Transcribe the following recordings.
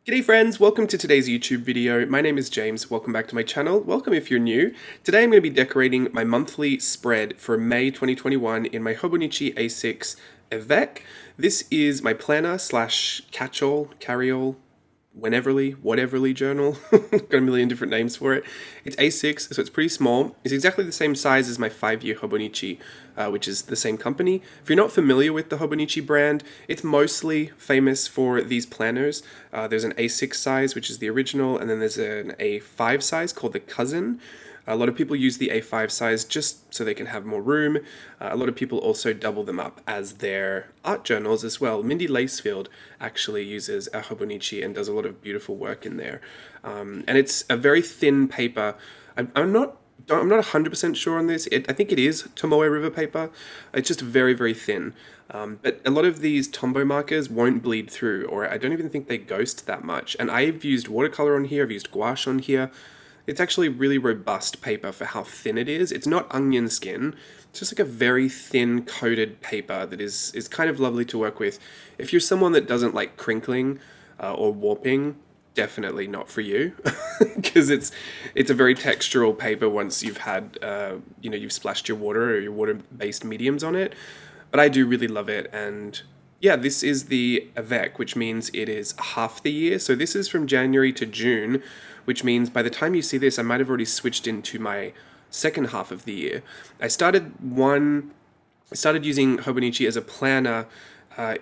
G'day friends, welcome to today's YouTube video. My name is James, welcome back to my channel. Welcome if you're new. Today I'm going to be decorating my monthly spread for May 2021 in my Hobonichi A6 Avec. This is my planner slash catch-all, carry-all, whateverly journal. Got a million different names for it. It's A6, so it's pretty small. It's exactly the same size as my 5-year Hobonichi, which is the same company. If you're not familiar with the Hobonichi brand, it's mostly famous for these planners. There's an A6 size, which is the original, and then there's an A5 size called the Cousin. A lot of people use the A5 size just so they can have more room. A lot of people also double them up as their art journals as well. Mindy Lacefield actually uses a Hobonichi and does a lot of beautiful work in there. And it's a very thin paper. I'm not 100% sure on this. I think it is Tomoe River paper. It's just very, very thin. But a lot of these Tombow markers won't bleed through, or I don't even think they ghost that much. And I've used watercolor on here, I've used gouache on here. It's actually really robust paper for how thin it is. It's not onion skin. It's just like a very thin coated paper that is kind of lovely to work with. If you're someone that doesn't like crinkling or warping, definitely not for you, because it's a very textural paper once you've had you've splashed your water or your water-based mediums on it. But I do really love it, and yeah, this is the Avec, which means it is half the year. So this is from January to June, which means by the time you see this, I might have already switched into my second half of the year. I started using Hobonichi as a planner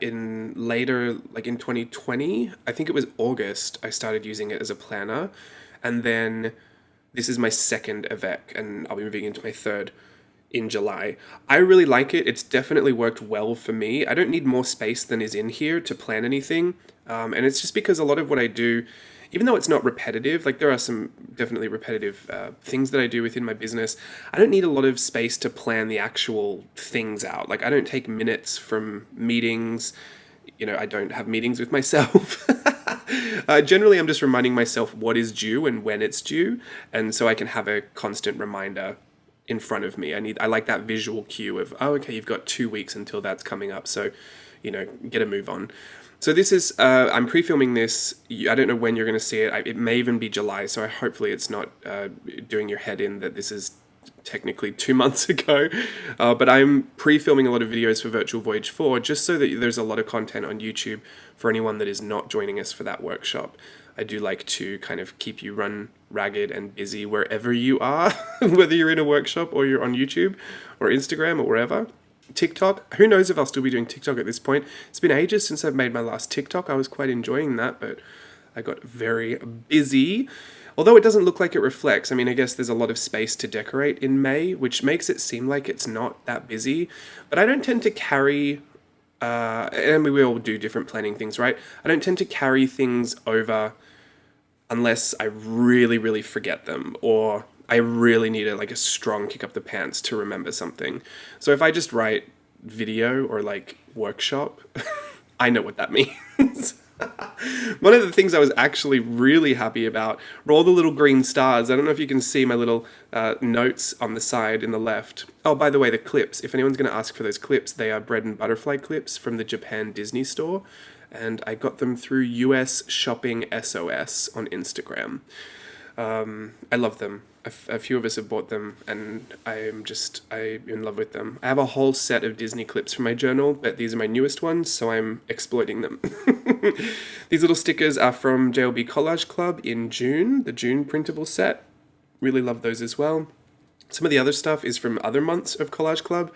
in later, like in 2020. I think it was August, I started using it as a planner. And then this is my second Avec, and I'll be moving into my third in July. I really like it. It's definitely worked well for me. I don't need more space than is in here to plan anything. And it's just because a lot of what I do, even though it's not repetitive, like there are some definitely repetitive things that I do within my business, I don't need a lot of space to plan the actual things out. Like I don't take minutes from meetings. I don't have meetings with myself. Generally, I'm just reminding myself what is due and when it's due. And so I can have a constant reminder in front of me. I like that visual cue of, oh, okay, you've got 2 weeks until that's coming up. So, get a move on. So this is, I'm pre-filming this. I don't know when you're going to see it. It may even be July. So hopefully it's not doing your head in that this is technically 2 months ago. But I'm pre-filming a lot of videos for Virtual Voyage 4 just so that there's a lot of content on YouTube for anyone that is not joining us for that workshop. I do like to kind of keep you run ragged and busy wherever you are, whether you're in a workshop or you're on YouTube or Instagram or wherever. TikTok, who knows if I'll still be doing TikTok at this point. It's been ages since I've made my last TikTok. I was quite enjoying that, but I got very busy. Although it doesn't look like it reflects. I mean, I guess there's a lot of space to decorate in May, which makes it seem like it's not that busy. But I don't tend to carry and we all do different planning things, right? I don't tend to carry things over unless I really, really forget them, or I really need a strong kick up the pants to remember something. So if I just write video or like workshop, I know what that means. One of the things I was actually really happy about were all the little green stars. I don't know if you can see my little notes on the side in the left. Oh, by the way, the clips. If anyone's going to ask for those clips, they are bread and butterfly clips from the Japan Disney store. And I got them through US Shopping SOS on Instagram. I love them. A few of us have bought them, and I'm in love with them. I have a whole set of Disney clips from my journal, but these are my newest ones, so I'm exploiting them. These little stickers are from JLB Collage Club in June, the June printable set. Really love those as well. Some of the other stuff is from other months of Collage Club.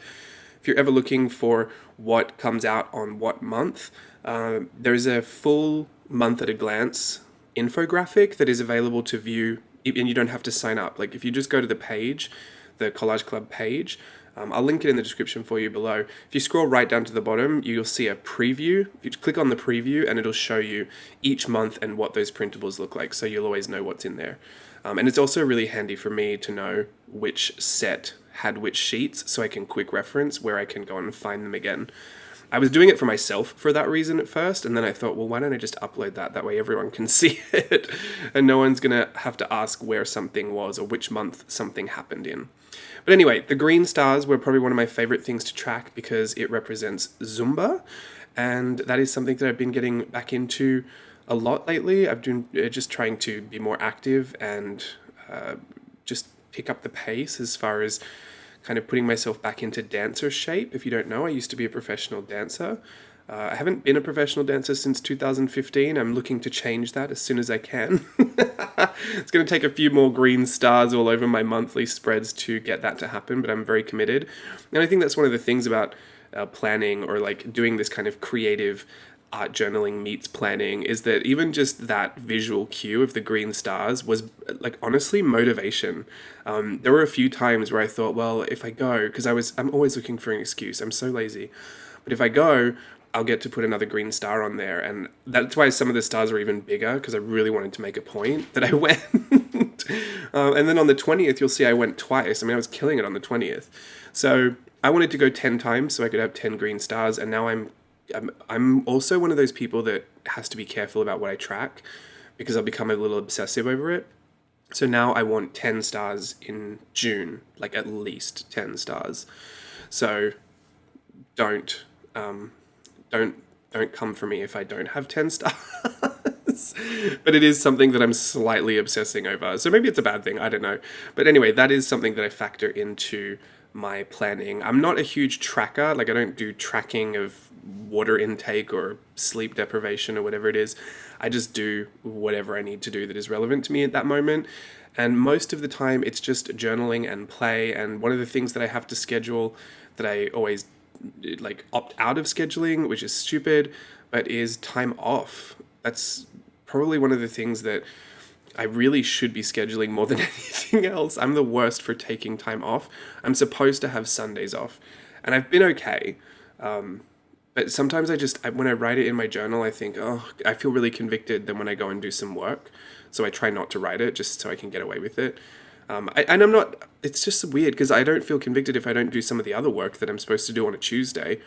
If you're ever looking for what comes out on what month, there's a full month at a glance infographic that is available to view, and you don't have to sign up. Like if you just go to the page, the Collage Club page, I'll link it in the description for you below. If you scroll right down to the bottom, you'll see a preview. You click on the preview and it'll show you each month and what those printables look like, so you'll always know what's in there. And it's also really handy for me to know which set had which sheets, so I can quick reference where I can go and find them again. I was doing it for myself for that reason at first, and then I thought, well, why don't I just upload that? That way everyone can see it, and no one's going to have to ask where something was or which month something happened in. But anyway, the green stars were probably one of my favorite things to track because it represents Zumba, and that is something that I've been getting back into a lot lately. I've been just trying to be more active and just pick up the pace as far as kind of putting myself back into dancer shape. If you don't know, I used to be a professional dancer. I haven't been a professional dancer since 2015. I'm looking to change that as soon as I can. It's going to take a few more green stars all over my monthly spreads to get that to happen, but I'm very committed. And I think that's one of the things about planning or like doing this kind of creative art journaling meets planning is that even just that visual cue of the green stars was like honestly motivation. There were a few times where I thought, well, if I go, because I'm always looking for an excuse. I'm so lazy. But if I go, I'll get to put another green star on there. And that's why some of the stars are even bigger, because I really wanted to make a point that I went. And then on the 20th, you'll see I went twice. I mean, I was killing it on the 20th. So I wanted to go 10 times so I could have 10 green stars. And now I'm also one of those people that has to be careful about what I track because I'll become a little obsessive over it. So now I want 10 stars in June, like at least 10 stars. So don't come for me if I don't have 10 stars. But it is something that I'm slightly obsessing over. So maybe it's a bad thing, I don't know. But anyway, that is something that I factor into my planning. I'm not a huge tracker, like I don't do tracking of water intake or sleep deprivation or whatever it is. I just do whatever I need to do that is relevant to me at that moment. And most of the time it's just journaling and play. And one of the things that I have to schedule that I always like opt out of scheduling, which is stupid, but is time off. That's probably one of the things that I really should be scheduling more than anything else. I'm the worst for taking time off. I'm supposed to have Sundays off, and I've been okay. But sometimes when I write it in my journal, I think, oh, I feel really convicted then when I go and do some work. So I try not to write it just so I can get away with it. It's just weird because I don't feel convicted if I don't do some of the other work that I'm supposed to do on a Tuesday.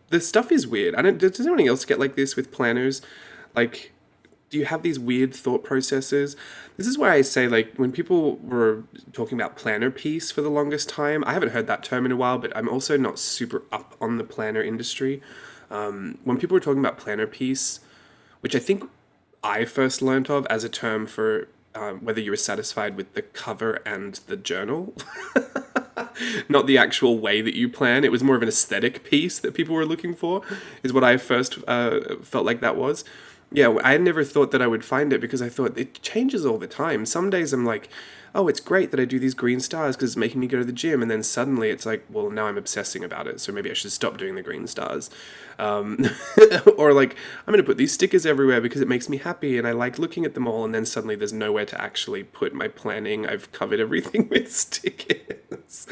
The stuff is weird. Does anyone else get like this with planners? Like, do you have these weird thought processes? This is why I say, like, when people were talking about planner piece for the longest time, I haven't heard that term in a while, but I'm also not super up on the planner industry. When people were talking about planner piece, which I think I first learnt of as a term for whether you were satisfied with the cover and the journal, not the actual way that you plan. It was more of an aesthetic piece that people were looking for, is what I first felt like that was. Yeah, I never thought that I would find it because I thought it changes all the time. Some days I'm like, oh, it's great that I do these green stars because it's making me go to the gym. And then suddenly it's like, well, now I'm obsessing about it. So maybe I should stop doing the green stars. Or like, I'm going to put these stickers everywhere because it makes me happy and I like looking at them all. And then suddenly there's nowhere to actually put my planning. I've covered everything with stickers.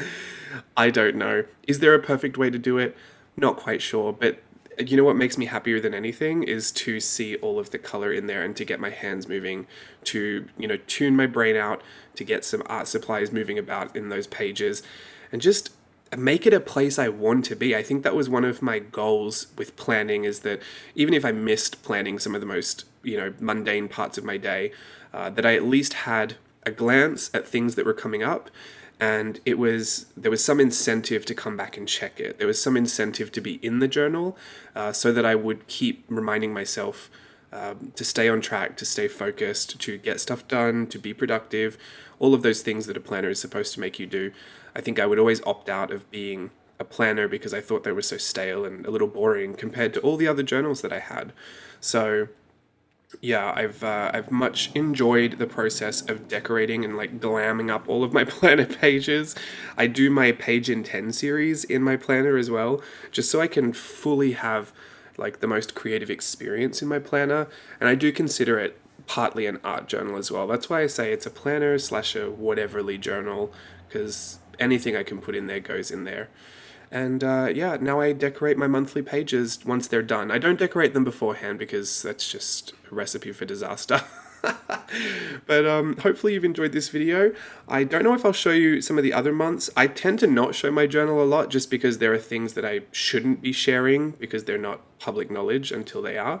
I don't know. Is there a perfect way to do it? Not quite sure, but you know what makes me happier than anything is to see all of the color in there and to get my hands moving, to, tune my brain out, to get some art supplies moving about in those pages and just make it a place I want to be. I think that was one of my goals with planning, is that even if I missed planning some of the most, mundane parts of my day, that I at least had a glance at things that were coming up. And there was some incentive to come back and check it. There was some incentive to be in the journal so that I would keep reminding myself to stay on track, to stay focused, to get stuff done, to be productive, all of those things that a planner is supposed to make you do. I think I would always opt out of being a planner because I thought they were so stale and a little boring compared to all the other journals that I had. So yeah, I've much enjoyed the process of decorating and like glamming up all of my planner pages. I do my page in 10 series in my planner as well, just so I can fully have like the most creative experience in my planner. And I do consider it partly an art journal as well. That's why I say it's a planner / a whateverly journal, because anything I can put in there goes in there. And now I decorate my monthly pages once they're done. I don't decorate them beforehand because that's just a recipe for disaster. But hopefully you've enjoyed this video. I don't know if I'll show you some of the other months. I tend to not show my journal a lot just because there are things that I shouldn't be sharing because they're not public knowledge until they are.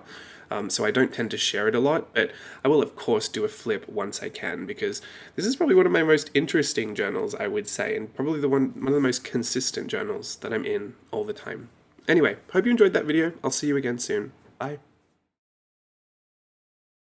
So I don't tend to share it a lot, but I will of course do a flip once I can, because this is probably one of my most interesting journals, I would say, and probably one of the most consistent journals that I'm in all the time. Anyway, hope you enjoyed that video. I'll see you again soon. Bye.